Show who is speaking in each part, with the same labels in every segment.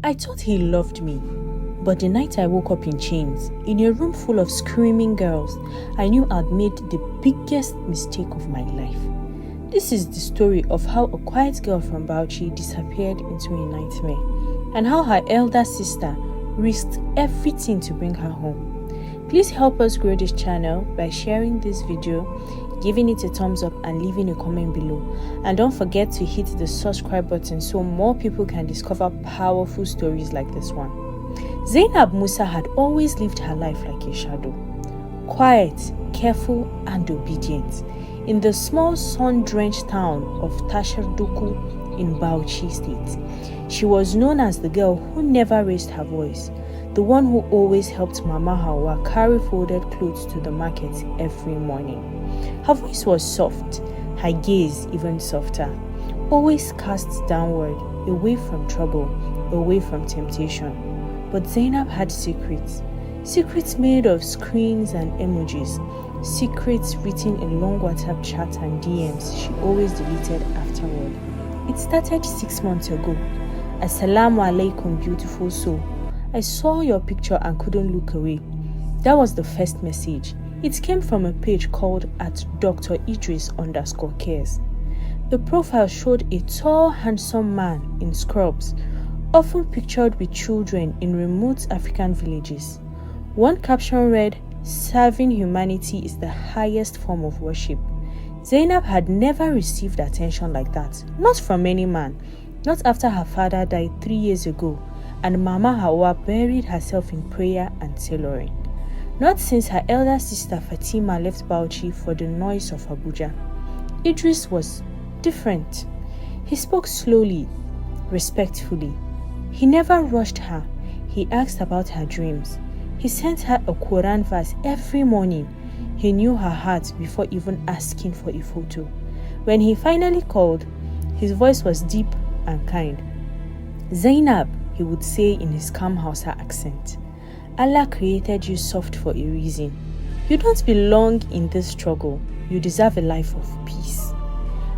Speaker 1: I thought he loved me, but the night I woke up in chains, in a room full of screaming girls, I knew I'd made the biggest mistake of my life. This is the story of how a quiet girl from Bauchi disappeared into a nightmare, and how her elder sister risked everything to bring her home. Please help us grow this channel by sharing this video, giving it a thumbs up and leaving a comment below. And don't forget to hit the subscribe button so more people can discover powerful stories like this one. Zainab Musa had always lived her life like a shadow. Quiet, careful and obedient. In the small sun-drenched town of Tasharduku in Bauchi State. She was known as the girl who never raised her voice. The one who always helped Mama Hawa carry folded clothes to the market every morning. Her voice was soft, her gaze even softer, always cast downward, away from trouble, away from temptation. But Zainab had secrets made of screens and emojis, secrets written in long WhatsApp chat and DMs she always deleted afterward. It started 6 months ago. Assalamu alaikum, beautiful soul. I saw your picture and couldn't look away. That was the first message. It came from a page called @Dr._Idris_cares. The profile showed a tall, handsome man in scrubs, often pictured with children in remote African villages. One caption read, "Serving humanity is the highest form of worship." Zainab had never received attention like that, not from any man, not after her father died 3 years ago, and Mama Hawa buried herself in prayer and tailoring. Not since her elder sister Fatima left Bauchi for the noise of Abuja. Idris was different. He spoke slowly, respectfully. He never rushed her. He asked about her dreams. He sent her a Quran verse every morning. He knew her heart before even asking for a photo. When he finally called, his voice was deep and kind. "Zainab," he would say in his calm Hausa accent, "Allah created you soft for a reason. You don't belong in this struggle. You deserve a life of peace."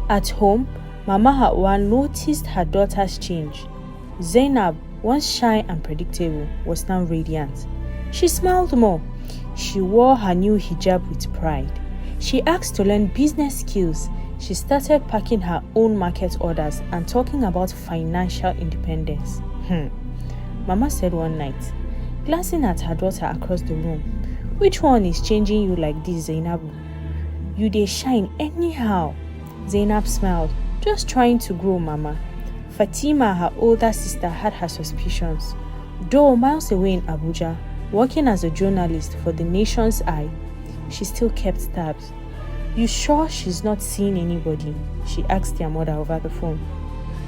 Speaker 1: At home, Mama Hawa noticed her daughter's change. Zainab, once shy and predictable, was now radiant. She smiled more. She wore her new hijab with pride. She asked to learn business skills. She started packing her own market orders and talking about financial independence. Mama said one night, glancing at her daughter across the room, "Which one is changing you like this, Zainab? You dey shine anyhow." Zainab smiled, "Just trying to grow, Mama." Fatima, her older sister, had her suspicions. Though miles away in Abuja, working as a journalist for the Nation's Eye, she still kept tabs. "You sure she's not seeing anybody?" she asked their mother over the phone.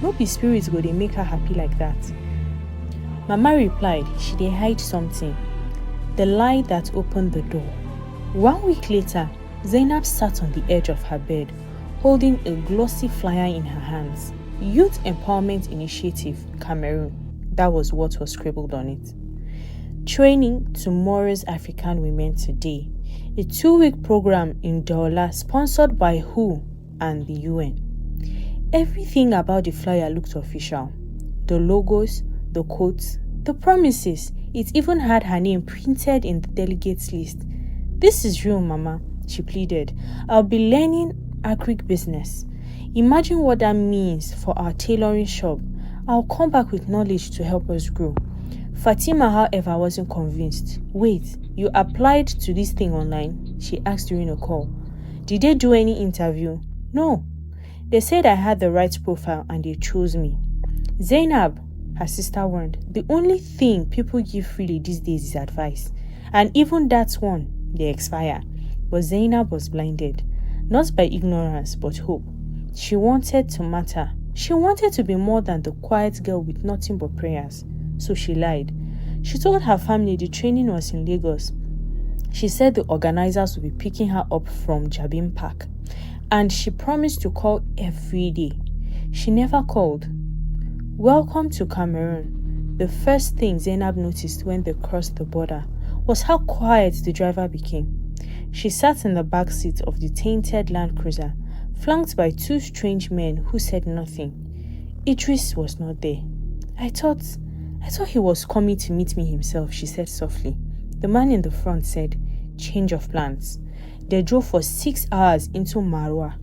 Speaker 1: "No be spirits go dey make her happy like that." Mama replied she dey hide something. The lie that opened the door. 1 week later, Zainab sat on the edge of her bed, holding a glossy flyer in her hands. Youth Empowerment Initiative, Cameroon. That was what was scribbled on it. Training Tomorrow's African Women Today. A 2-week program in Douala sponsored by WHO and the UN. Everything about the flyer looked official. The logos, the quotes, the promises. It even had her name printed in the delegates list. "This is real, Mama," she pleaded. "I'll be learning agric business. Imagine what that means for our tailoring shop. I'll come back with knowledge to help us grow." Fatima, however, wasn't convinced. "Wait, you applied to this thing online?" she asked during a call. "Did they do any interview?" "No. They said I had the right profile and they chose me." "Zainab," her sister warned, "the only thing people give freely these days is advice. And even that one, they expire." But Zainab was blinded, not by ignorance, but hope. She wanted to matter. She wanted to be more than the quiet girl with nothing but prayers. So she lied. She told her family the training was in Lagos. She said the organizers would be picking her up from Jabin Park. And she promised to call every day. She never called. Welcome to Cameroon. The first thing Zainab noticed when they crossed the border was how quiet the driver became. She sat in the back seat of the tainted Land Cruiser, flanked by 2 strange men who said nothing. Idris was not there. I I thought he was coming to meet me himself, she said softly. The man in the front said, change of plans. They drove for 6 hours into Marwa,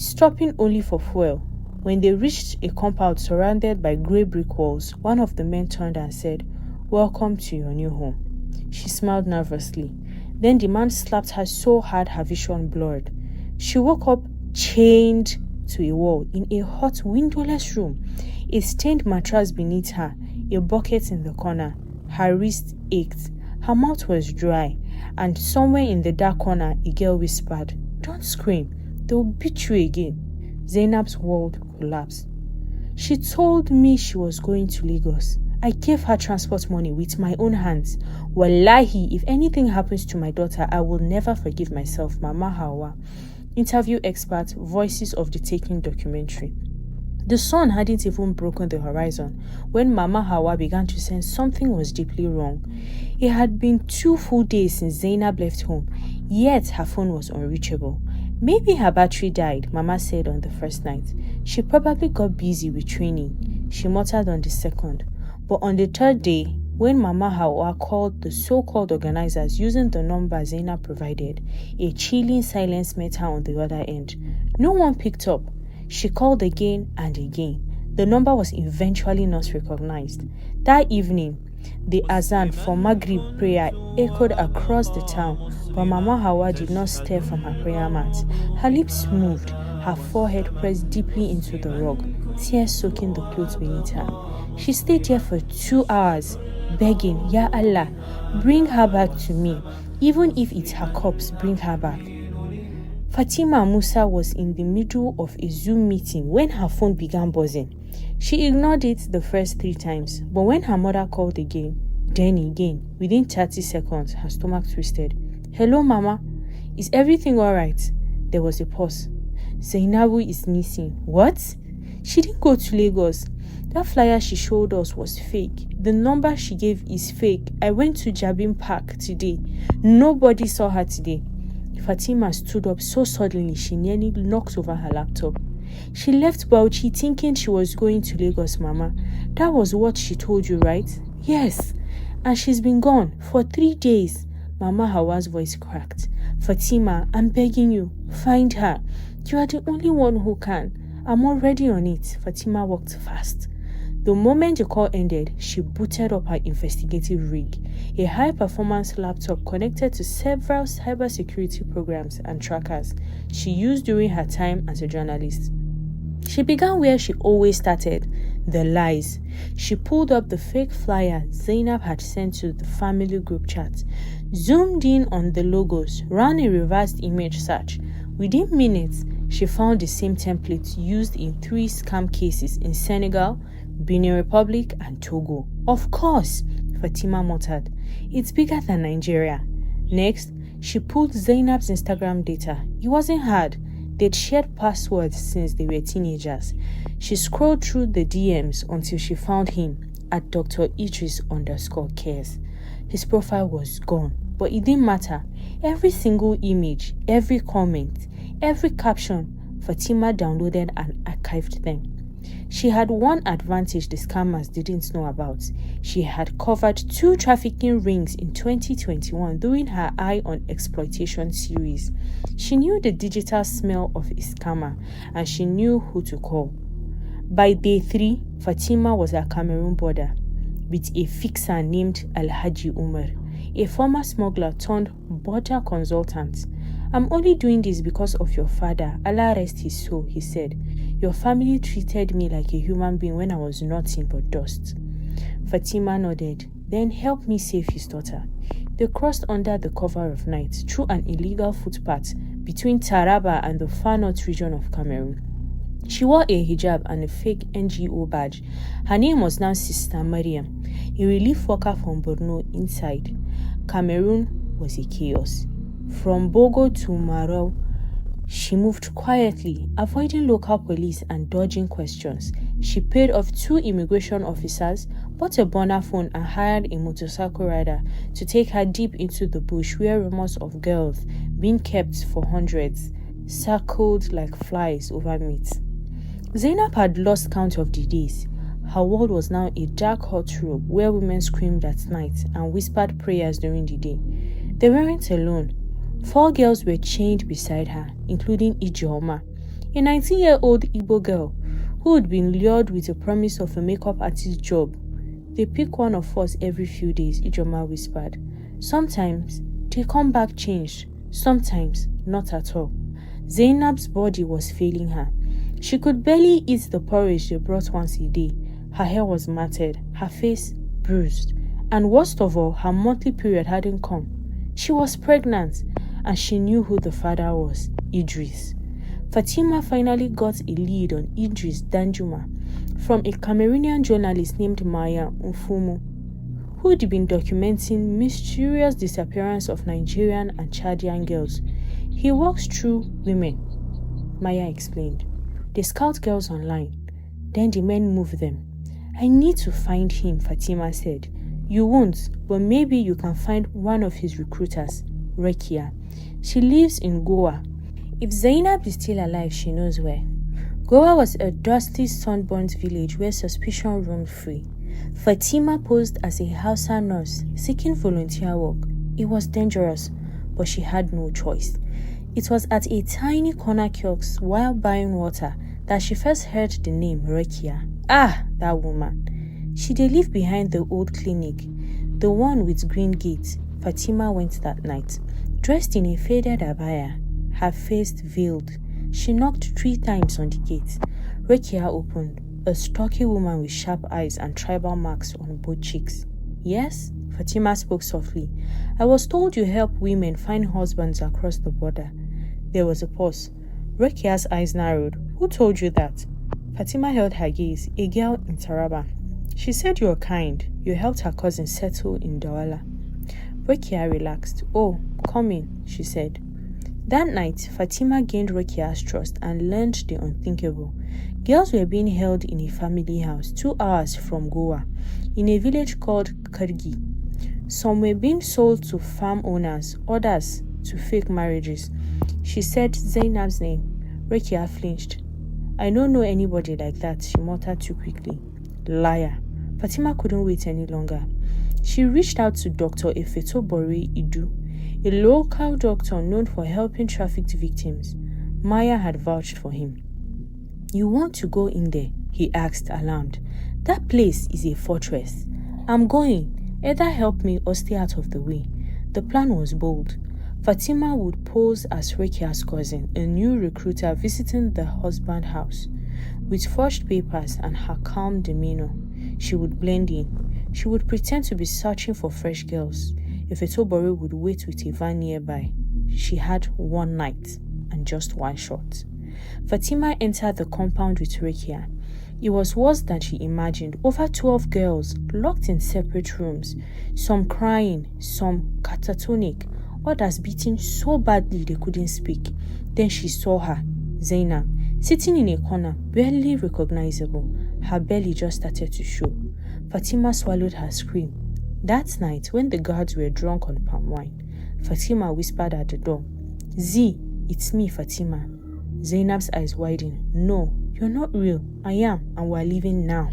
Speaker 1: stopping only for fuel. When they reached a compound surrounded by grey brick walls, one of the men turned and said, welcome to your new home. She smiled nervously. Then the man slapped her so hard her vision blurred. She woke up chained to a wall in a hot windowless room, a stained mattress beneath her, a bucket in the corner. Her wrist ached. Her mouth was dry, and somewhere in the dark corner a girl whispered, don't scream, they'll beat you again. Zainab's world collapsed. She told me she was going to Lagos. I gave her transport money with my own hands. Wallahi, if anything happens to my daughter, I will never forgive myself. Mama Hawa. Interview expert, Voices of the Taking documentary. The sun hadn't even broken the horizon when Mama Hawa began to sense something was deeply wrong. It had been 2 full days since Zainab left home, yet her phone was unreachable. Maybe her battery died, Mama said on the first night. She probably got busy with training, she muttered on the second. But on the third day, when Mama Hawa called the so-called organizers using the number Zainab provided, a chilling silence met her on the other end. No one picked up. She called again and again. The number was eventually not recognized. That evening, the azan for Maghrib prayer echoed across the town, but Mama Hawa did not stir from her prayer mat. Her lips moved, her forehead pressed deeply into the rug, tears soaking the clothes beneath her. She stayed there for 2 hours, begging, Ya Allah, bring her back to me. Even if it's her corpse, bring her back. Fatima Musa was in the middle of a Zoom meeting when her phone began buzzing. She ignored it the first 3 times, but when her mother called again, then again, within 30 seconds, her stomach twisted. Hello, Mama. Is everything all right? There was a pause. Zainabu is missing. What? She didn't go to Lagos. That flyer she showed us was fake. The number she gave is fake. I went to Jabin Park today. Nobody saw her today. Fatima stood up so suddenly she nearly knocked over her laptop. She left Bauchi thinking she was going to Lagos, Mama. That was what she told you, right? Yes. And she's been gone for 3 days. Mama Hawa's voice cracked. Fatima, I'm begging you, find her. You are the only one who can. I'm already on it. Fatima walked fast. The moment the call ended, she booted up her investigative rig, a high-performance laptop connected to several cybersecurity programs and trackers she used during her time as a journalist. She began where she always started, the lies. She pulled up the fake flyer Zainab had sent to the family group chat, zoomed in on the logos, ran a reversed image search. Within minutes, she found the same templates used in 3 scam cases in Senegal, Benin Republic, and Togo. Of course, Fatima muttered. It's bigger than Nigeria. Next, she pulled Zainab's Instagram data. It wasn't hard. They'd shared passwords since they were teenagers. She scrolled through the DMs until she found him at Dr. Idris_cares. His profile was gone, but it didn't matter. Every single image, every comment, every caption, Fatima downloaded and archived them. She had one advantage the scammers didn't know about. She had covered 2 trafficking rings in 2021 during her Eye on Exploitation series. She knew the digital smell of a scammer, and she knew who to call. By day 3, Fatima was at Cameroon border with a fixer named Alhaji Umar, a former smuggler turned border consultant. I'm only doing this because of your father. Allah rest his soul, he said. Your family treated me like a human being when I was nothing but dust. Fatima nodded. Then help me save his daughter. They crossed under the cover of night through an illegal footpath between Taraba and the far north region of Cameroon. She wore a hijab and a fake NGO badge. Her name was now Sister Mariam, a relief worker from Borno inside. Cameroon was a chaos. From Bogo to Marau, she moved quietly, avoiding local police and dodging questions. She paid off 2 immigration officers, bought a burner phone and hired a motorcycle rider to take her deep into the bush where rumors of girls being kept for hundreds circled like flies over meat. Zainab had lost count of the days. Her world was now a dark hot room where women screamed at night and whispered prayers during the day. They weren't alone. 4 girls were chained beside her, including Ijeoma, a 19-year-old Igbo girl who had been lured with the promise of a makeup artist job. They pick one of us every few days, Ijeoma whispered. Sometimes they come back changed, sometimes not at all. Zainab's body was failing her. She could barely eat the porridge they brought once a day. Her hair was matted, her face bruised, and worst of all, her monthly period hadn't come. She was pregnant, and she knew who the father was, Idris. Fatima finally got a lead on Idris Danjuma from a Cameroonian journalist named Maya Mfumu, who had been documenting mysterious disappearance of Nigerian and Chadian girls. He walks through women, Maya explained. They scout girls online, then the men move them. I need to find him, Fatima said. You won't, but maybe you can find one of his recruiters, Rekia. She lives in Goa. If Zainab is still alive, she knows where. Goa was a dusty, sunburnt village where suspicion roamed free. Fatima posed as a Hausa nurse seeking volunteer work. It was dangerous, but she had no choice. It was at a tiny corner kiosk while buying water that she first heard the name Rekia. Ah, that woman. She did live behind the old clinic, the one with green gates. Fatima went that night, dressed in a faded abaya, her face veiled. She knocked 3 times on the gate. Rekia opened, a stocky woman with sharp eyes and tribal marks on both cheeks. Yes? Fatima spoke softly. I was told you help women find husbands across the border. There was a pause. Rekia's eyes narrowed. Who told you that? Fatima held her gaze. A girl in Taraba. She said you're kind. You helped her cousin settle in Douala. Rekia relaxed. Oh, come in, she said. That night, Fatima gained Rekia's trust and learned the unthinkable. Girls were being held in a family house 2 hours from Goa, in a village called Kargi. Some were being sold to farm owners, others to fake marriages. She said Zainab's name. Rekia flinched. I don't know anybody like that, she muttered too quickly. Liar. Fatima couldn't wait any longer. She reached out to Dr. Efetobori Idu, a local doctor known for helping trafficked victims. Maya had vouched for him. You want to go in there? He asked, alarmed. That place is a fortress. I'm going. Either help me or stay out of the way. The plan was bold. Fatima would pose as Rekia's cousin, a new recruiter visiting the husband house. With forged papers and her calm demeanor, she would blend in. She would pretend to be searching for fresh girls. If Etobori would wait with a van nearby, she had one night and just one shot. Fatima entered the compound with Rekia. It was worse than she imagined. Over 12 girls, locked in separate rooms, some crying, some catatonic, others beaten so badly they couldn't speak. Then she saw her, Zainab, sitting in a corner, barely recognizable. Her belly just started to show. Fatima swallowed her scream. That night, when the guards were drunk on palm wine, Fatima whispered at the door, Z, it's me, Fatima. Zainab's eyes widened. No, you're not real. I am, and we're leaving now.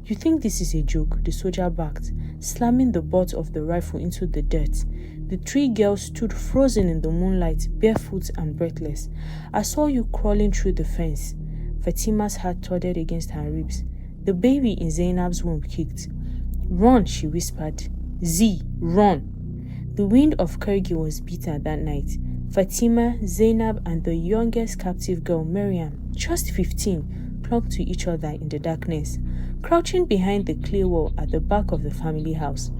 Speaker 1: You think this is a joke? The soldier barked, slamming the butt of the rifle into the dirt. The 3 girls stood frozen in the moonlight, barefoot and breathless. I saw you crawling through the fence. Fatima's heart thudded against her ribs. The baby in Zainab's womb kicked. Run, she whispered. Z, run. The wind of Kargi was bitter that night. Fatima, Zainab, and the youngest captive girl, Miriam, just 15, clung to each other in the darkness, crouching behind the clay wall at the back of the family house.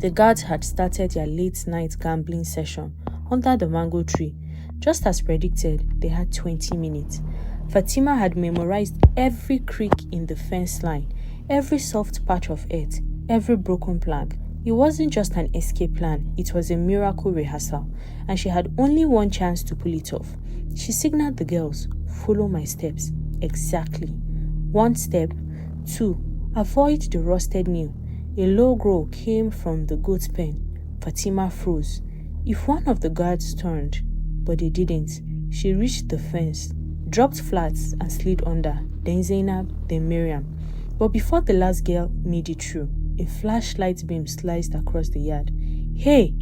Speaker 1: The guards had started their late-night gambling session under the mango tree. Just as predicted, they had 20 minutes. Fatima had memorized every creak in the fence line, every soft patch of earth, every broken plank. It wasn't just an escape plan, it was a miracle rehearsal, and she had only one chance to pull it off. She signaled the girls, follow my steps. Exactly. 1 step. 2. Avoid the rusted nail. A low growl came from the goat's pen. Fatima froze. If one of the guards turned, but they didn't, she reached the fence, dropped flat and slid under, then Zainab, then Miriam. But before the last girl made it through, a flashlight beam sliced across the yard. Hey!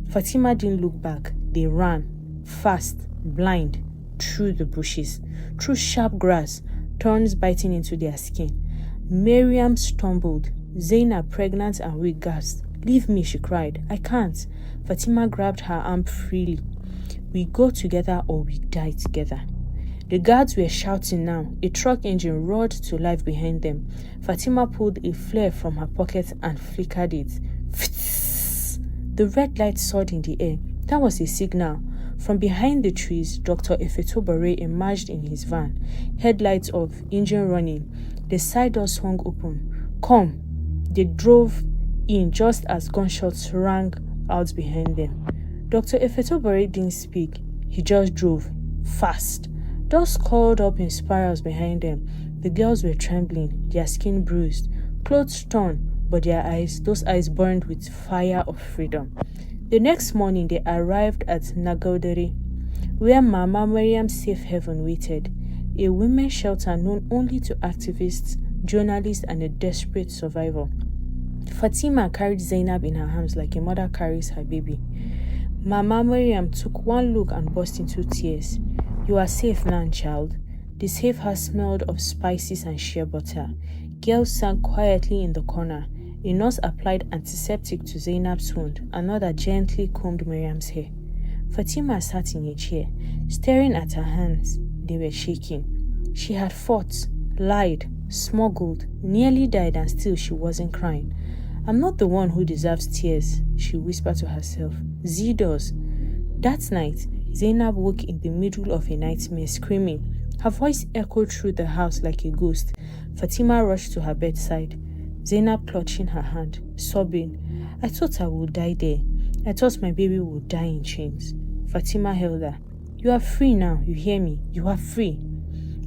Speaker 1: Fatima didn't look back. They ran, fast, blind, through the bushes, through sharp grass, thorns biting into their skin. Miriam stumbled. Zainab, pregnant and weak, gasped. Leave me, she cried. I can't. Fatima grabbed her arm freely. We go together or we die together. The guards were shouting now. A truck engine roared to life behind them. Fatima pulled a flare from her pocket and flickered it. The red light soared in the air. That was a signal. From behind the trees, Dr. Efetobore emerged in his van. Headlights off, engine running. The side door swung open. Come. They drove in just as gunshots rang out behind them. Dr. Efetobore didn't speak. He just drove. Fast. Dust curled up in spirals behind them. The girls were trembling, their skin bruised, clothes torn, but their eyes, those eyes burned with fire of freedom. The next morning, they arrived at Nagodere, where Mama Mariam's safe haven waited, a women's shelter known only to activists, journalists, and a desperate survivor. Fatima carried Zainab in her arms like a mother carries her baby. Mama Mariam took one look and burst into tears. You are safe now, child. The safe house smelled of spices and shea butter. Girls sank quietly in the corner. A nurse applied antiseptic to Zainab's wound. Another gently combed Miriam's hair. Fatima sat in a chair, staring at her hands. They were shaking. She had fought, lied, smuggled, nearly died, and still she wasn't crying. I'm not the one who deserves tears, she whispered to herself. Z does. That night, Zainab woke in the middle of a nightmare, screaming. Her voice echoed through the house like a ghost. Fatima rushed to her bedside, Zainab clutching her hand, sobbing. I thought I would die there. I thought my baby would die in chains. Fatima held her. You are free now, you hear me? You are free.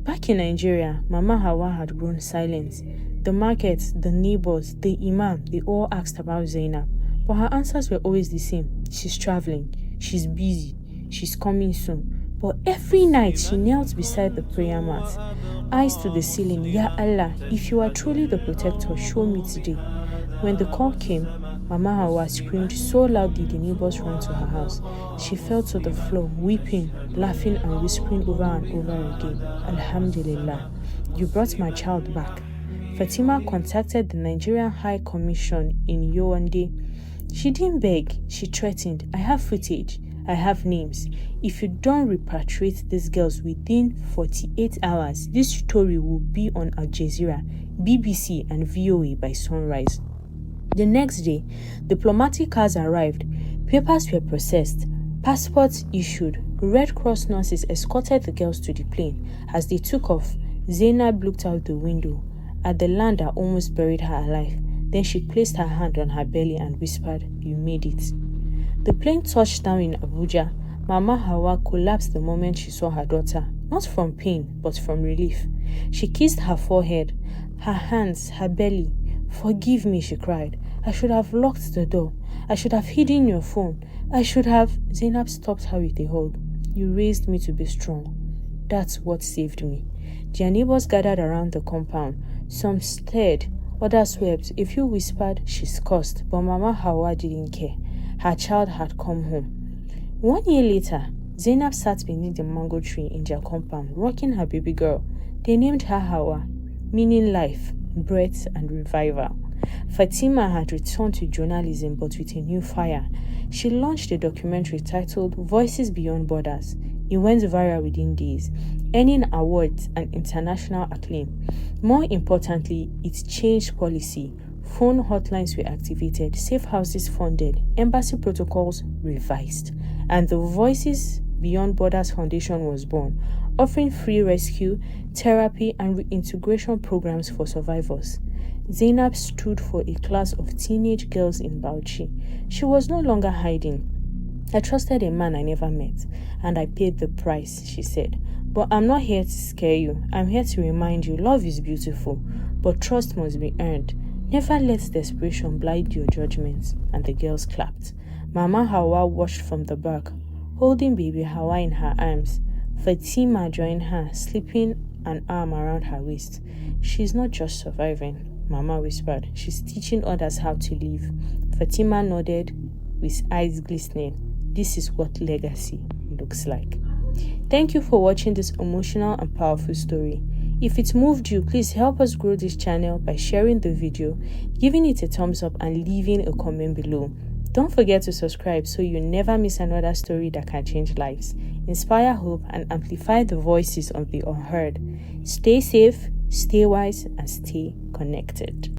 Speaker 1: Back in Nigeria, Mama Hawa had grown silent. The markets, the neighbors, the imam, they all asked about Zainab. But her answers were always the same. She's traveling. She's busy. She's coming soon. But every night she knelt beside the prayer mat, eyes to the ceiling. Ya Allah, if you are truly the protector, show me today. When the call came, Mama Hawa screamed so loudly the neighbors ran to her house. She fell to the floor, weeping, laughing and whispering over and over again. Alhamdulillah, you brought my child back. Fatima contacted the Nigerian High Commission in Yaoundé. She didn't beg, she threatened. I have footage. I have names. If you don't repatriate these girls within 48 hours, this story will be on Al Jazeera, BBC and VOA by sunrise. The next day, diplomatic cars arrived, papers were processed, passports issued, Red Cross nurses escorted the girls to the plane. As they took off, Zainab looked out the window at the land that almost buried her alive. Then she placed her hand on her belly and whispered, You made it. The plane touched down in Abuja. Mama Hawa collapsed the moment she saw her daughter, not from pain, but from relief. She kissed her forehead, her hands, her belly. Forgive me, she cried. I should have locked the door. I should have hidden your phone. I should have... Zainab stopped her with a hug. You raised me to be strong. That's what saved me. Their neighbors gathered around the compound. Some stared, others wept. A few whispered, she's cursed, but Mama Hawa didn't care. Her child had come home. 1 year later, Zainab sat beneath the mango tree in their compound, rocking her baby girl. They named her Hawa, meaning life, breath, and revival. Fatima had returned to journalism, but with a new fire. She launched a documentary titled Voices Beyond Borders. It went viral within days, earning awards and international acclaim. More importantly, it changed policy. Phone hotlines were activated, safe houses funded, embassy protocols revised, and the Voices Beyond Borders Foundation was born, offering free rescue, therapy, and reintegration programs for survivors. Zainab stood for a class of teenage girls in Bauchi. She was no longer hiding. I trusted a man I never met, and I paid the price, she said. But I'm not here to scare you. I'm here to remind you love is beautiful, but trust must be earned. Never let desperation blind your judgments. And the girls clapped. Mama Hawa watched from the back, holding baby Hawa in her arms. Fatima joined her, sleeping an arm around her waist. She's not just surviving, Mama whispered. She's teaching others how to live. Fatima nodded with eyes glistening. This is what legacy looks like. Thank you for watching this emotional and powerful story. If it moved you, please help us grow this channel by sharing the video, giving it a thumbs up, and leaving a comment below. Don't forget to subscribe so you never miss another story that can change lives, inspire hope, and amplify the voices of the unheard. Stay safe, stay wise, and stay connected.